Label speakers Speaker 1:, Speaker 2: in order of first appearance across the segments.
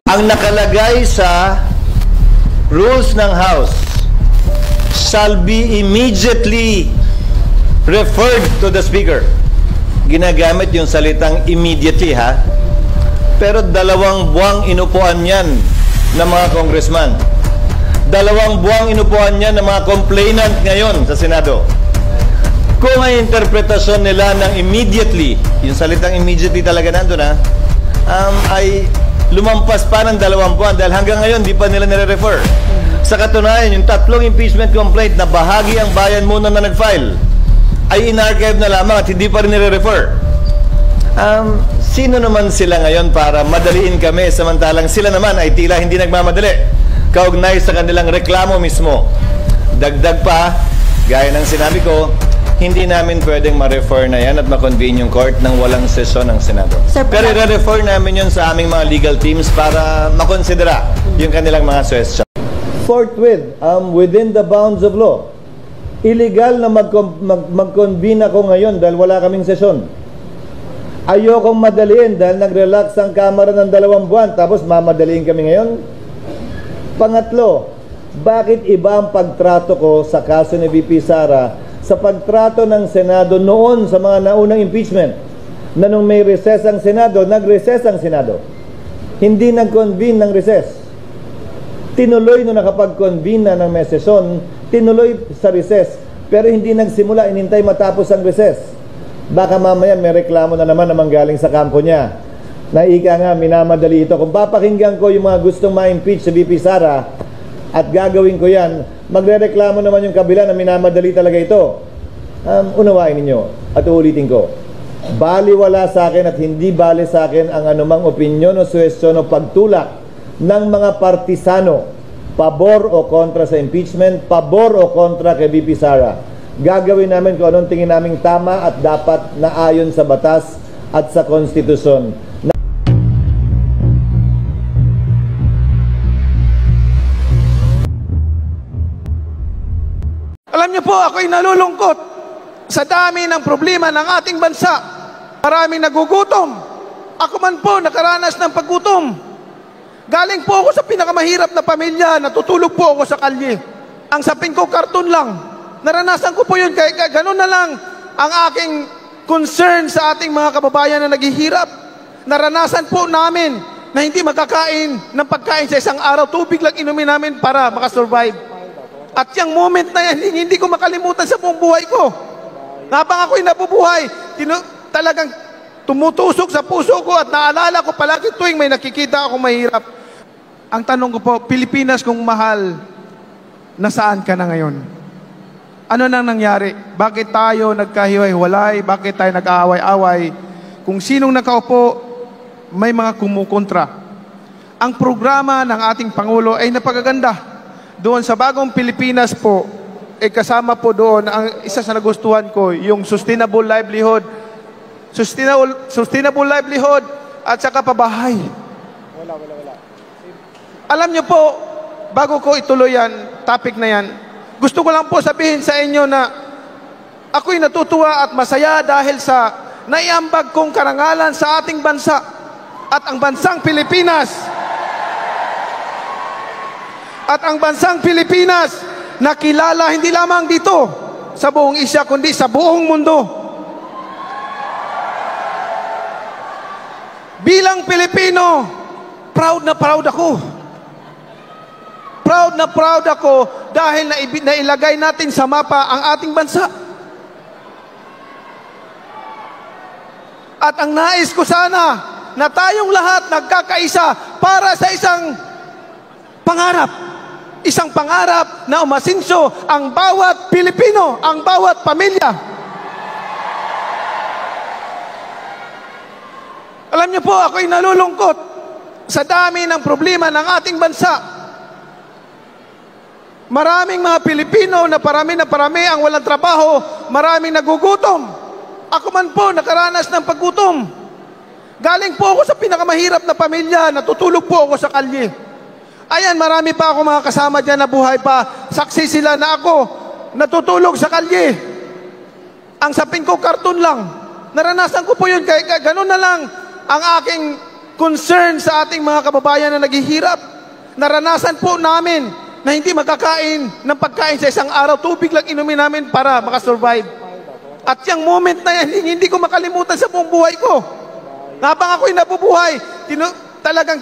Speaker 1: Ang nakalagay sa rules ng House shall be immediately referred to the Speaker. Ginagamit yung salitang immediately, ha? Pero 2 buwang inupuan yan ng mga congressman. 2 buwang inupuan yan ng mga complainant ngayon sa Senado. Kung ang interpretasyon nila ng immediately, yung salitang immediately talaga nandun, ha? Ay lumampas pa ng 2 buwan dahil hanggang ngayon di pa nila nire-refer. Sa katunayan, yung 3 impeachment complaint na bahagi ang bayan muna na nag-file ay in-archive na lamang at hindi pa rin nire-refer. Sino naman sila ngayon para madaliin kami samantalang sila naman ay tila hindi nagmamadali kaugnay sa kanilang reklamo mismo. Dagdag pa, gaya ng sinabi ko, hindi namin pwedeng ma-refer na yan at ma-convene yung court nang walang sesyon ng Senado. Pero i-refer namin yun sa aming mga legal teams para makonsidera yung kanilang mga suggestion. Forthwith, within the bounds of law, illegal na mag-convene ako ngayon dahil wala kaming sesyon. Ayokong madaliin dahil nag-relax ang Kamara ng 2 buwan tapos mamadaliin kami ngayon. Pangatlo, bakit iba ang pagtrato ko sa kaso ni VP Sara sa pagtrato ng Senado noon sa mga naunang impeachment na nung may recess ang Senado, nag-recess ang Senado. Hindi nag-convene ng recess. Tinuloy nung nakapag-convene na ng may sesyon, tinuloy sa recess, pero hindi nagsimula, inintay matapos ang recess. Baka mamaya may reklamo na naman manggaling sa kampo niya. Naika nga, minamadali ito. Kung papakinggan ko yung mga gustong ma-impeach sa VP Sara, at gagawin ko yan, magre-reklamo naman yung kabila na minamadali talaga ito. Unawain ninyo at uulitin ko. Baliwala sa akin at hindi bali sa akin ang anumang opinyon o suwestyon o pagtulak ng mga partisano, pabor o kontra sa impeachment, pabor o kontra kay VP Sara. Gagawin namin kung anong tingin naming tama at dapat na ayon sa batas at sa konstitusyon.
Speaker 2: Alam niyo po, ako'y nalulungkot sa dami ng problema ng ating bansa. Maraming nagugutom. Ako man po nakaranas ng paggutom. Galing po ako sa pinakamahirap na pamilya, natutulog po ako sa kalye. Ang sapin ko, karton lang. Naranasan ko po yun, kaya ganun na lang ang aking concern sa ating mga kababayan na naghihirap. Naranasan po namin na hindi makakain ng pagkain sa isang araw. Tubig lang inumin namin para makasurvive. At yung moment na yan, hindi ko makalimutan sa buong buhay ko. Habang ako'y nabubuhay, talagang tumutusok sa puso ko at naalala ko palagi tuwing may nakikita akong mahirap. Ang tanong ko po, Pilipinas kung mahal, nasaan ka na ngayon? Ano nang nangyari? Bakit tayo nagkahiwalay? Bakit tayo nag-aaway-away? Kung sinong nakaupo, may mga kumukontra. Ang programa ng ating Pangulo ay napakaganda. Doon sa bagong Pilipinas po, kasama po doon, ang isa sa nagustuhan ko, yung sustainable livelihood. Sustainable livelihood at saka pabahay. Wala. Alam niyo po, bago ko ituloy yan, topic na yan, gusto ko lang po sabihin sa inyo na ako'y natutuwa at masaya dahil sa naiambag kong karangalan sa ating bansa at ang bansang Pilipinas. At ang bansang Pilipinas nakilala hindi lamang dito sa buong Asia kundi sa buong mundo. Bilang Pilipino, proud na proud ako. Proud na proud ako dahil nailagay natin sa mapa ang ating bansa. At ang nais ko sana na tayong lahat nagkakaisa para sa isang pangarap. Isang pangarap na umasinso ang bawat Pilipino, ang bawat pamilya. Alam niyo po, ako'y nalulungkot sa dami ng problema ng ating bansa. Maraming mga Pilipino na parami ang walang trabaho, maraming nagugutom. Ako man po nakaranas ng paggutom. Galing po ako sa pinakamahirap na pamilya, natutulog po ako sa kalye. Ayan, marami pa ako mga kasama dyan na buhay pa. Saksi sila na ako natutulog sa kalye. Ang sapin ko, karton lang. Naranasan ko po yun, kaya ganun na lang ang aking concern sa ating mga kababayan na naghihirap. Naranasan po namin na hindi makakain ng pagkain sa isang araw. Tubig lang inumin namin para makasurvive. At yung moment na yan, hindi ko makalimutan sa buong buhay ko. Habang ako'y nabubuhay, talagang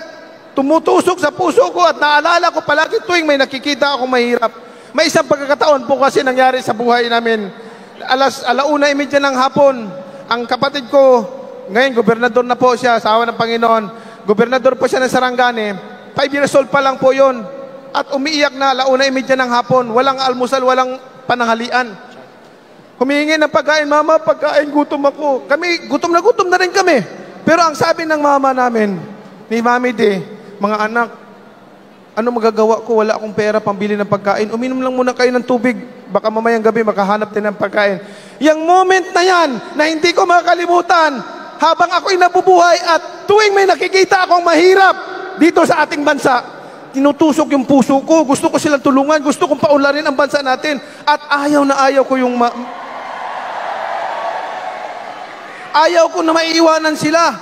Speaker 2: tumutusok sa puso ko at naalala ko palagi tuwing may nakikita akong mahirap. May isang pagkakataon po kasi nangyari sa buhay namin. Alauna-imedya ng hapon, ang kapatid ko, ngayon gobernador na po siya, asawa ng Panginoon. Gobernador po siya ng Sarangani. 5 years old pa lang po yon. At umiiyak na alauna-imedya ng hapon. Walang almusal, walang pananghalian. Humihingi ng pagkain, "Mama, pagkain, gutom ako." Kami, gutom na rin kami. Pero ang sabi ng mama namin, ni Mami D, "Mga anak, ano magagawa ko? Wala akong pera pambili ng pagkain. Uminom lang muna kayo ng tubig. Baka mamayang gabi makahanap din ng pagkain." Yung moment na yan, na hindi ko makakalimutan, habang ako'y nabubuhay at tuwing may nakikita akong mahirap dito sa ating bansa, tinutusok yung puso ko. Gusto ko silang tulungan. Gusto kong paunlarin ang bansa natin. At ayaw ko yung ayaw ko na maiiwanan sila.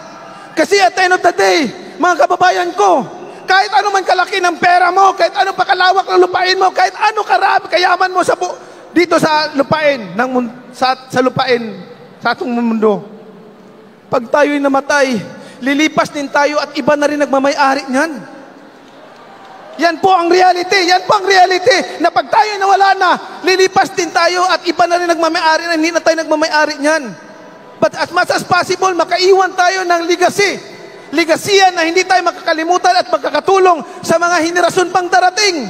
Speaker 2: Kasi at the end of the day, mga kababayan ko, kahit ano man kalaki ng pera mo, kahit ano pa kalawak ng lupain mo, kahit ano karami kayaman mo dito sa lupain, sa lupain, sa atong mundo, pag tayo'y namatay, lilipas din tayo at iba na rin nagmamay-ari niyan. Yan po ang reality. Yan po ang reality. Na pag tayo'y nawala na, lilipas din tayo at iba na rin nagmamay-ari na hindi na tayo nagmamay-ari niyan. But as much as possible, makaiwan tayo ng legacy. Legacy yan na hindi tayo makakalimutan at magkakatulong sa mga henerasyon pang darating.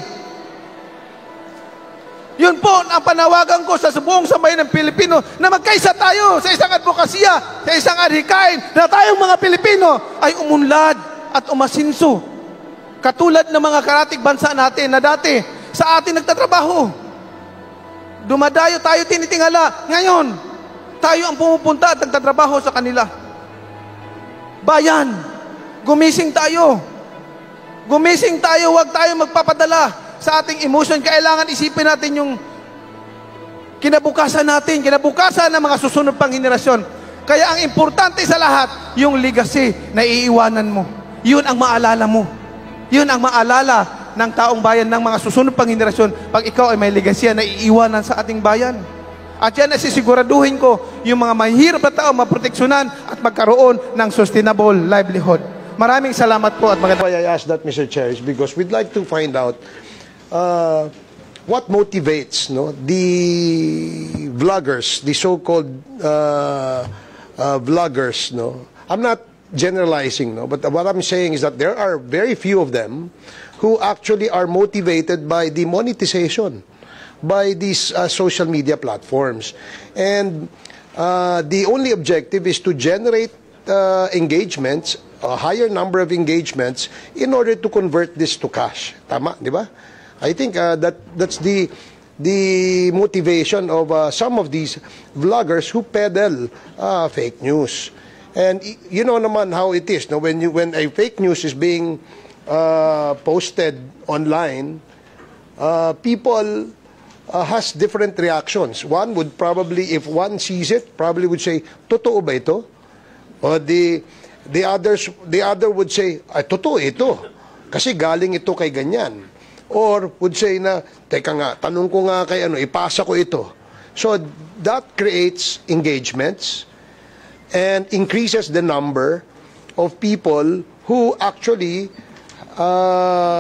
Speaker 2: Yun po ang panawagan ko sa buong sambayan ng Pilipino na magkaisa tayo sa isang advokasya, sa isang adhikain, na tayong mga Pilipino ay umunlad at umasinso. Katulad ng mga karatig bansa natin na dati sa atin nagtatrabaho. Dumadayo tayo tinitingala. Ngayon, tayo ang pumupunta at nagtatrabaho sa kanila. Bayan, gumising tayo. Gumising tayo, huwag tayo magpapadala sa ating emotion. Kailangan isipin natin yung kinabukasan natin, kinabukasan ng mga susunod pang henerasyon. Kaya ang importante sa lahat, yung legacy na iiwanan mo. Yun ang maalala mo. Yun ang maalala ng taong bayan, ng mga susunod pang henerasyon pag ikaw ay may legacy na iiwanan sa ating bayan. At yan ay sisiguraduhin ko yung mga mahirap na tao maproteksyonan at magkaroon ng sustainable livelihood. Maraming salamat po at magandang.
Speaker 3: Why I asked that, Mr. Chair, is because we'd like to find out what motivates the vloggers, the so-called vloggers. I'm not generalizing, but what I'm saying is that there are very few of them who actually are motivated by the monetization by these social media platforms. And the only objective is to generate engagements, a higher number of engagements, in order to convert this to cash. Tama, di ba? I think that's the motivation of some of these vloggers who peddle fake news. And you know naman how it is. No? When a fake news is being posted online, people has different reactions. One would probably, if one sees it, probably would say, "Totoo ba ito?" Or the other would say, "Ay, totoo ito. Kasi galing ito kay ganyan." Or would say na, "Teka nga, tanong ko nga kay ipasa ko ito." So that creates engagements and increases the number of people who actually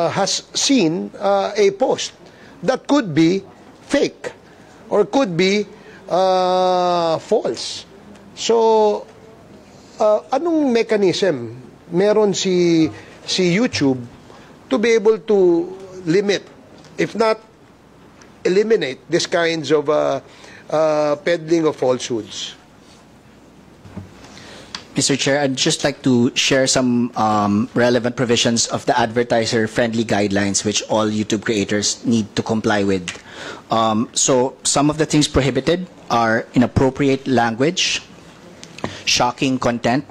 Speaker 3: has seen a post that could be fake or could be false. So, anong mechanism meron si YouTube to be able to limit, if not eliminate, these kinds of peddling of falsehoods?
Speaker 4: Mr. Chair, I'd just like to share some relevant provisions of the advertiser-friendly guidelines which all YouTube creators need to comply with. So some of the things prohibited are inappropriate language, shocking content,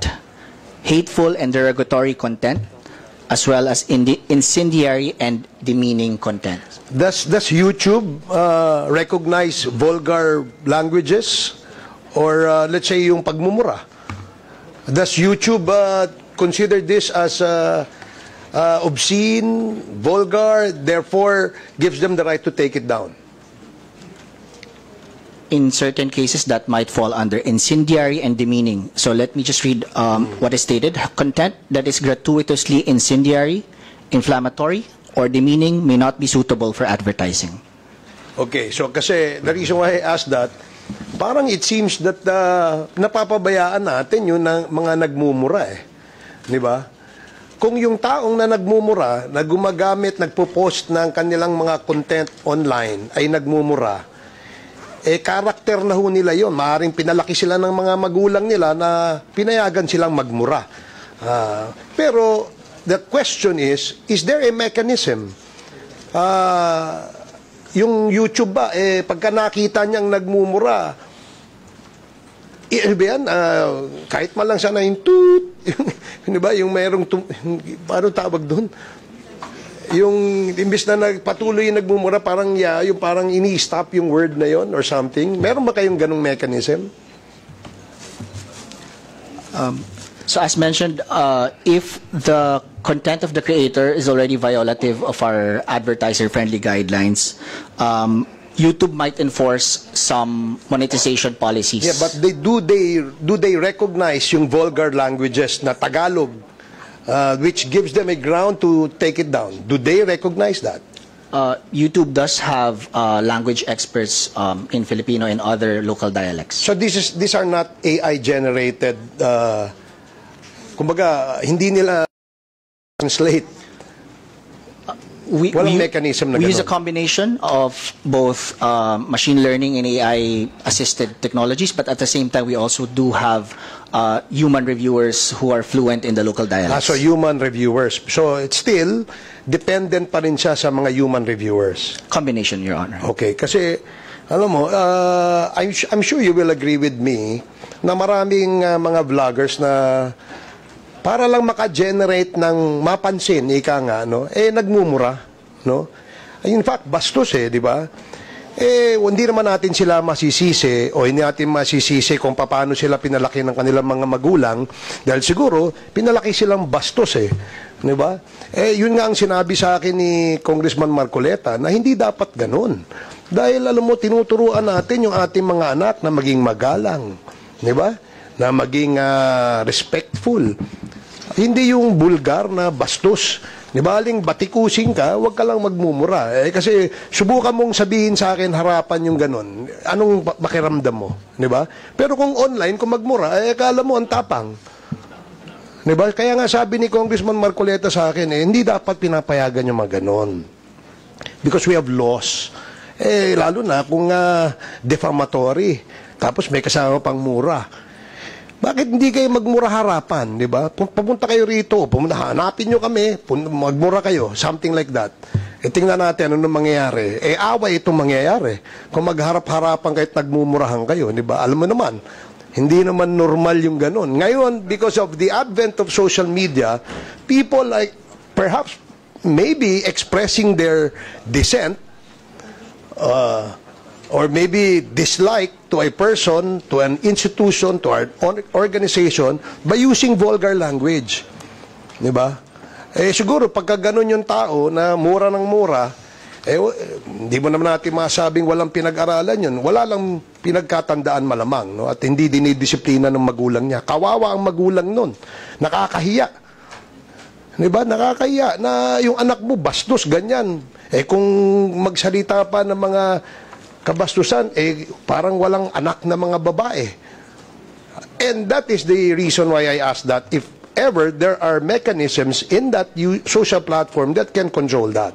Speaker 4: hateful and derogatory content, as well as incendiary and demeaning content.
Speaker 3: Does YouTube recognize vulgar languages or let's say yung pagmumura? Does YouTube consider this as obscene, vulgar, therefore gives them the right to take it down?
Speaker 4: In certain cases, that might fall under incendiary and demeaning. So let me just read what is stated. Content that is gratuitously incendiary, inflammatory, or demeaning may not be suitable for advertising.
Speaker 3: Okay, so kasi the reason why I asked that, parang it seems that napapabayaan natin yung mga nagmumura eh. Di ba? Kung yung taong na nagmumura, na gumagamit, nagpo-post ng kanilang mga content online ay nagmumura, karakter na ho nila yon. Maaaring pinalaki sila ng mga magulang nila na pinayagan silang magmura. Pero the question is there a mechanism? Yung YouTube ba, pagka nakita niyang nagmumura, kahit man lang sana yung toot, diba? Yung mayroong, paano tawag doon? Yung imbis na nagpatuloy yung nagmumura, parang yung parang ini-stop yung word na yon or something. Meron ba kayong ganong mechanism?
Speaker 4: So as mentioned, if the content of the creator is already violative of our advertiser-friendly guidelines, YouTube might enforce some monetization policies.
Speaker 3: Yeah, but do they recognize yung vulgar languages na Tagalog, which gives them a ground to take it down? Do they recognize that?
Speaker 4: YouTube does have language experts in Filipino and other local dialects.
Speaker 3: So these are not AI generated. Kumbaga, hindi nila translate. Walang mechanism na
Speaker 4: we use a
Speaker 3: ganun.
Speaker 4: combination of both machine learning and AI-assisted technologies, but at the same time, we also do have human reviewers who are fluent in the local dialects.
Speaker 3: So human reviewers. So it's still dependent pa rin siya sa mga human reviewers.
Speaker 4: Combination, Your Honor.
Speaker 3: Okay, kasi alam mo, I'm sure you will agree with me na maraming mga vloggers na para lang maka-generate ng mapansin, ika nga, no? Nagmumura, no? In fact, bastos di ba? Hindi naman natin sila masisisi o hindi natin masisisi kung paano sila pinalaki ng kanilang mga magulang dahil siguro, pinalaki silang bastos di ba? Yun nga ang sinabi sa akin ni Congressman Marcoleta na hindi dapat ganun. Dahil alam mo, tinuturuan natin yung ating mga anak na maging magalang, di ba? Na maging respectful. Hindi yung bulgar na bastos. Di ba, aling batikusin ka, huwag ka lang magmumura. Kasi subukan mong sabihin sa akin harapan yung ganun. Anong pakiramdam mo? Di ba? Pero kung online, kung magmura, akala mo ang tapang. Di ba? Kaya nga sabi ni Congressman Marcoleta sa akin, hindi dapat pinapayagan yung mga ganun. Because we have laws. Lalo na kung defamatory. Tapos may kasama pang mura. Bakit hindi kayo magmura harapan, di ba? Pumunta kayo rito, hanapin nyo kami, magmura kayo, something like that. Tingnan natin ano mangyayari. Away itong mangyayari. Kung magharap-harapan kahit nagmumurahan kayo, di ba? Alam mo naman, hindi naman normal yung ganun. Ngayon, because of the advent of social media, people like, perhaps, maybe expressing their dissent, or maybe dislike to a person, to an institution, to an organization by using vulgar language. Di ba? Siguro, pagka ganun yung tao na mura ng mura, hindi mo naman natin masabing walang pinag-aralan yun. Wala lang pinagkatandaan malamang, no? At hindi dinidisiplina ng magulang niya. Kawawa ang magulang nun. Nakakahiya. Di ba? Nakakahiya na yung anak mo bastos, ganyan. Kung magsalita pa ng mga kabastusan, parang walang anak na mga babae. And that is the reason why I asked that if ever there are mechanisms in that social platform that can control that.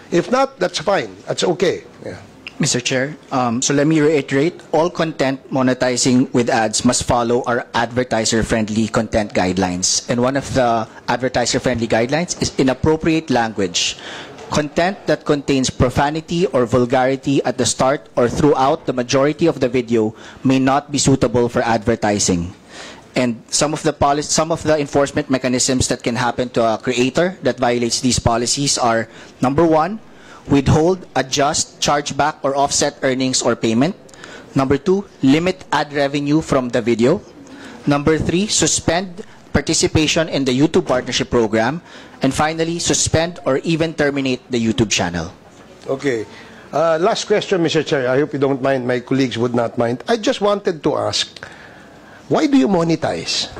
Speaker 3: If not, that's fine. That's okay. Yeah.
Speaker 4: Mr. Chair, so let me reiterate, all content monetizing with ads must follow our advertiser-friendly content guidelines. And one of the advertiser-friendly guidelines is inappropriate language. Content that contains profanity or vulgarity at the start or throughout the majority of the video may not be suitable for advertising. And some of the enforcement mechanisms that can happen to a creator that violates these policies are, number 1, withhold, adjust, chargeback, or offset earnings or payment. Number 2, limit ad revenue from the video. Number 3, suspend participation in the YouTube Partnership Program, and finally, suspend or even terminate the YouTube channel.
Speaker 3: Okay. Last question, Mr. Chair. I hope you don't mind. My colleagues would not mind. I just wanted to ask, why do you monetize?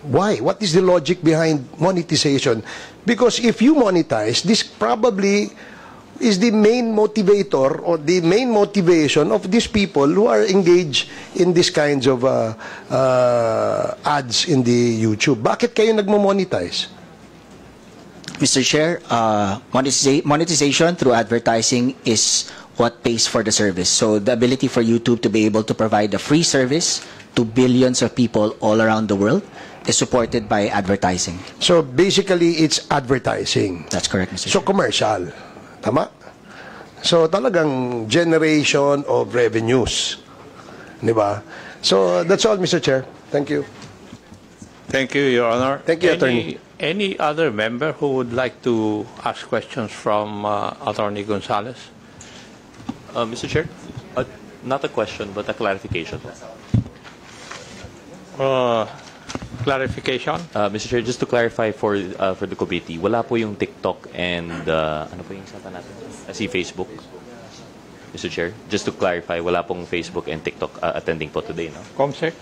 Speaker 3: Why? What is the logic behind monetization? Because if you monetize, this probably is the main motivator or the main motivation of these people who are engaged in these kinds of ads in the YouTube. Bakit kayo nagmo-monetize?
Speaker 4: Mr. Chair, monetization through advertising is what pays for the service. So the ability for YouTube to be able to provide a free service to billions of people all around the world is supported by advertising.
Speaker 3: So basically, it's advertising.
Speaker 4: That's correct, Mr.
Speaker 3: So
Speaker 4: Chair.
Speaker 3: commercial. Tama? So talagang generation of revenues. Di ba? So that's all, Mr. Chair. Thank you.
Speaker 5: Thank you, Your Honor.
Speaker 3: Thank you, Attorney.
Speaker 5: Any other member who would like to ask questions from Attorney Gonzalez?
Speaker 6: Mr. Chair, not a question, but a clarification.
Speaker 5: Clarification?
Speaker 6: Mr. Chair, just to clarify for the committee, wala po yung TikTok and ano po yung isa pa natin? Si Facebook. Mr. Chair, just to clarify, wala pong Facebook and TikTok attending po today, no?
Speaker 5: Comsec?